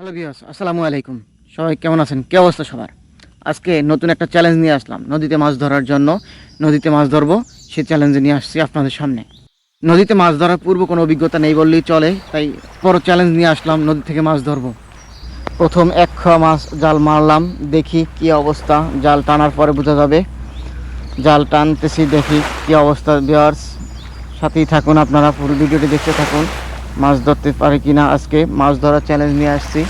Hello viewers, আসসালামু আলাইকুম। সবাই কেমন আছেন? কি অবস্থা সবার? আজকে নতুন একটা চ্যালেঞ্জ নিয়ে আসলাম নদীতে মাছ ধরার জন্য। নদীতে মাছ ধরবো সেই চ্যালেঞ্জে নিয়ে আসছি আপনাদের সামনে। নদীতে মাছ ধরার পূর্ব কোনো অভিজ্ঞতা নেই বললেই চলে, তাই বড় চ্যালেঞ্জ নিয়ে আসলাম, নদী থেকে মাছ ধরবো। প্রথম এক খাওয়া মাছ জাল মারলাম, দেখি কি অবস্থা। জাল টানার পরে বোঝা যাবে। জাল টানতেছি, দেখি কি অবস্থা। ভিউয়ার্স, সাথেই থাকুন, আপনারা পুরো ভিডিওটি দেখতে থাকুন। মাছ ধরতে পারি কিনা আজকে মাছ ধরার চ্যালেঞ্জ নিয়ে আসছি।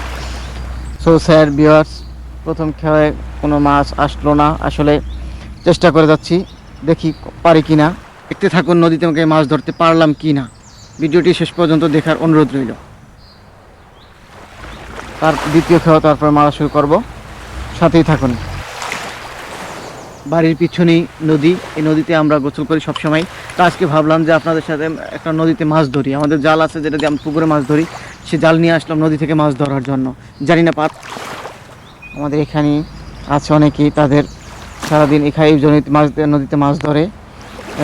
সো স্যার ভিউয়ার্স, প্রথম খেলায় কোনো মাছ আসলো না। আসলে চেষ্টা করে যাচ্ছি, দেখি পারি কি না। দেখতে থাকুন নদীতে আমাকে মাছ ধরতে পারলাম কি না। ভিডিওটি শেষ পর্যন্ত দেখার অনুরোধ রইল। তার দ্বিতীয় খেলা তারপর মারা শুরু করব, সাথেই থাকুন। বাড়ির পিছনেই নদী, এই নদীতে আমরা গোসল করি সবসময়। তো আজকে ভাবলাম যে আপনাদের সাথে একটা নদীতে মাছ ধরি। আমাদের জাল আছে, যেটা দিয়ে আমরা পুকুরে মাছ ধরি, সে জাল নিয়ে আসলাম নদী থেকে মাছ ধরার জন্য। জানি না আমাদের এখানে আছে অনেকেই, তাদের সারাদিন এখানে এই জন্য নদীতে মাছ ধরে।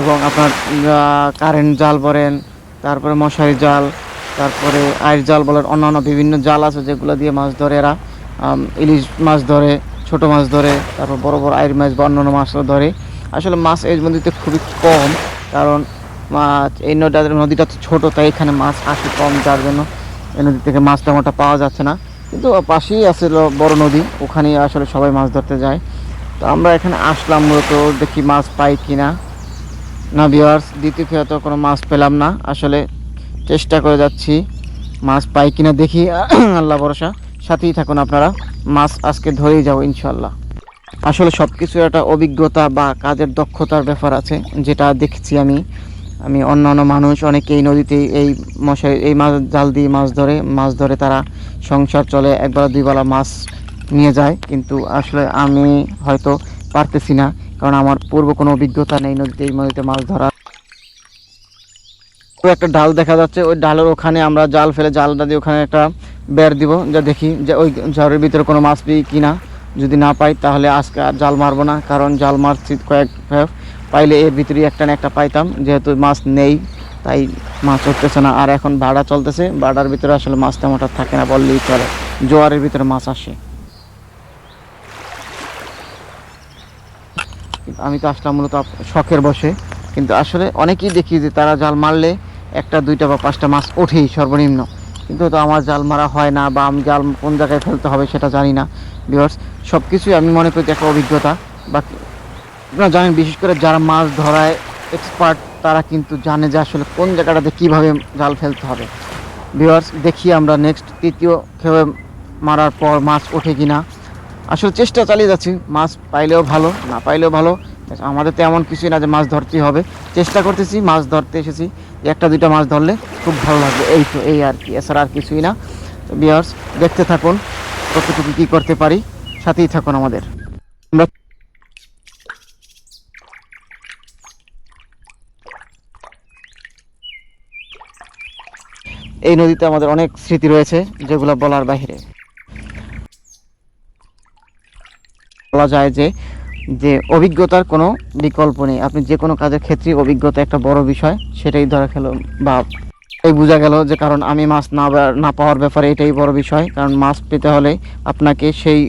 এবং আপনার কারেন্ট জাল বলেন, তারপরে মশারি জাল, তারপরে আইর জাল বলেন, অন্যান্য বিভিন্ন জাল আছে যেগুলো দিয়ে মাছ ধরে এরা। ইলিশ মাছ ধরে, ছোট মাছ ধরে, তারপর বড় বড় আইর মাছ বা অন্যান্য মাছও ধরে। আসলে মাছ এই নদীতে খুবই কম, কারণ মাছ এই নদীটা তো ছোটো, তাই এখানে মাছ আসে কম, যার জন্য এই নদী থেকে মাছ তেমনটা পাওয়া যাচ্ছে না। কিন্তু পাশেই আছে বড় নদী, ওখানে আসলে সবাই মাছ ধরতে যায়। তো আমরা এখানে আসলাম মূলত দেখি মাছ পাই কিনা। না ভিউয়ার্স, দ্বিতীয় খেয়ে কোনো মাছ পেলাম না। আসলে চেষ্টা করে যাচ্ছি, মাছ পাই কিনা দেখি। আল্লাহ ভরসা, সাথেই থাকুন আপনারা। মাছ আজকে ধরেই যাবো ইনশাল্লাহ। আসলে সব কিছু একটা অভিজ্ঞতা বা কাজের দক্ষতার ব্যাপার আছে, যেটা দেখছি আমি অন্যান্য মানুষ অনেকে এই নদীতে এই মশাই এই মাছ জাল দিয়ে মাছ ধরে তারা সংসার চলে, একবেলা দুইবেলা মাছ নিয়ে যায়। কিন্তু আসলে আমি হয়তো পারতেছি না, কারণ আমার পূর্ব কোনো অভিজ্ঞতা নেই এই নদীতে মাছ ধরা। একটা ডাল দেখা যাচ্ছে, ওই ডালের ওখানে আমরা জাল ফেলে জালটা দিয়ে ওখানে একটা বের দিব, যা দেখি যে ওই ঝড়ের ভিতরে কোনো মাছ পেয়ে কিনা। যদি না পাই তাহলে আজকে আর জাল মারবো না, কারণ জাল মারছি কয়েক পাইলে এর ভিতরে একটা না একটা পাইতাম। যেহেতু মাছ নেই তাই মাছ উঠতেছে না। আর এখন ভাড়া চলতেছে, ভাড়ার ভিতরে আসলে মাছ তেমনটা থাকে না বললেই চলে, জোয়ারের ভিতরে মাছ আসে। আমি তো আসলাম মূলত শখের বসে, কিন্তু আসলে অনেকেই দেখি যে তারা জাল মারলে একটা দুইটা বা পাঁচটা মাছ ওঠেই সর্বনিম্ন। কিন্তু তো আমার জাল মারা হয় না, বা আমি জাল কোন জায়গায় ফেলতে হবে সেটা জানি না। ভিউয়ার্স, সব কিছুই আমি মনে করি একটা অভিজ্ঞতা। বা আপনারা জানেন, বিশেষ করে যারা মাছ ধরায় এক্সপার্ট, তারা কিন্তু জানে যে আসলে কোন জায়গাটাতে কীভাবে জাল ফেলতে হবে। ভিউয়ার্স, দেখি আমরা নেক্সট তৃতীয় খেয়ে মারার পর মাছ ওঠে কিনা। আসলে চেষ্টা চালিয়ে যাচ্ছি, মাছ পাইলেও ভালো, না পাইলেও ভালো। আমাদের তো এমন কিছুই না যে মাছ ধরতেই হবে। চেষ্টা করতেছি, মাছ ধরতে এসেছি, একটা দুইটা মাছ ধরলে খুব ভালো লাগবে, এই তো এই আর কি, এছাড়া আর কিছুই না। তো ভিউয়ার্স, দেখতে থাকুন কতটুকু কী করতে পারি, সাথেই থাকুন আমাদের। আমরা এই নদীতে আমাদের অনেক স্মৃতি রয়েছে, যেগুলো বলার বাইরে। বলা যায় যে যে অভিজ্ঞতার কোনো বিকল্প নেই। আপনি যে কোনো কাজের ক্ষেত্রে অভিজ্ঞতা একটা বড় বিষয়, সেটাই ধরা খেলো বা এই বোঝা গেল যে, কারণ আমি মাছ না পাওয়ার ব্যাপারে এটাই বড় বিষয়। কারণ মাছ পেতে হলে আপনাকে সেই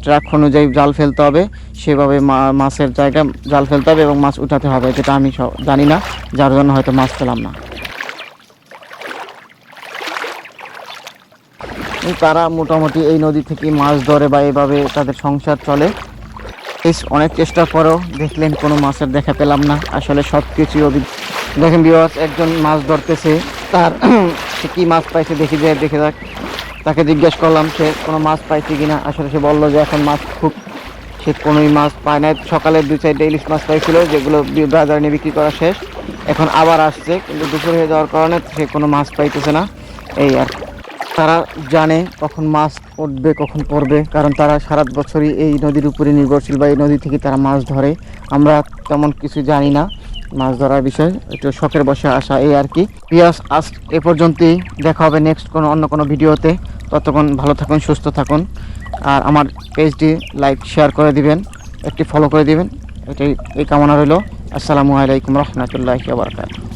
ট্র্যাক অনুযায়ী জাল ফেলতে হবে, সেভাবে মাছের জায়গায় জাল ফেলতে হবে এবং মাছ উঠাতে হবে, যেটা আমি জানি না, যার জন্য হয়তো মাছ পেলাম না। তারা মোটামুটি এই নদী থেকে মাছ ধরে বা এভাবে তাদের সংসার চলে। অনেক চেষ্টার পরেও দেখলেন কোনো মাছের দেখা পেলাম না। আসলে সব কিছুই দেখেন ভিউয়ার্স, একজন মাছ ধরতেছে, তার সে কী মাছ পাইছে দেখে যাক। তাকে জিজ্ঞেস করলাম সে কোনো মাছ পাইছে কিনা। আসলে সে বললো যে এখন মাছ খুব, সে কোনোই মাছ পায় না। সকালে 2-4টা ইলিশ মাছ পাইছিল, যেগুলো বাজারে নিয়ে বিক্রি করা শেষ। এখন আবার আসছে, কিন্তু দুপুর হয়ে যাওয়ার কারণে সে কোনো মাছ পাইতেছে না, এই আর। তারা জানে কখন মাছ উঠবে কখন পড়বে, কারণ তারা সারা বছরই এই নদীর উপরে নির্ভরশীল, বা এই নদী থেকে তারা মাছ ধরে। আমরা তেমন কিছু জানি না মাছ ধরার বিষয়, একটু শখের বসে আসা, এই আর কি। আজ এ পর্যন্তই, দেখা হবে নেক্সট অন্য কোনো ভিডিওতে। ততক্ষণ ভালো থাকুন, সুস্থ থাকুন, আর আমার পেজটি লাইক শেয়ার করে দিবেন, একটি ফলো করে দিবেন, এই কামনা রইল। আসসালামু আলাইকুম রহমতুল্লাহি ওয়া বারাকাতুহু।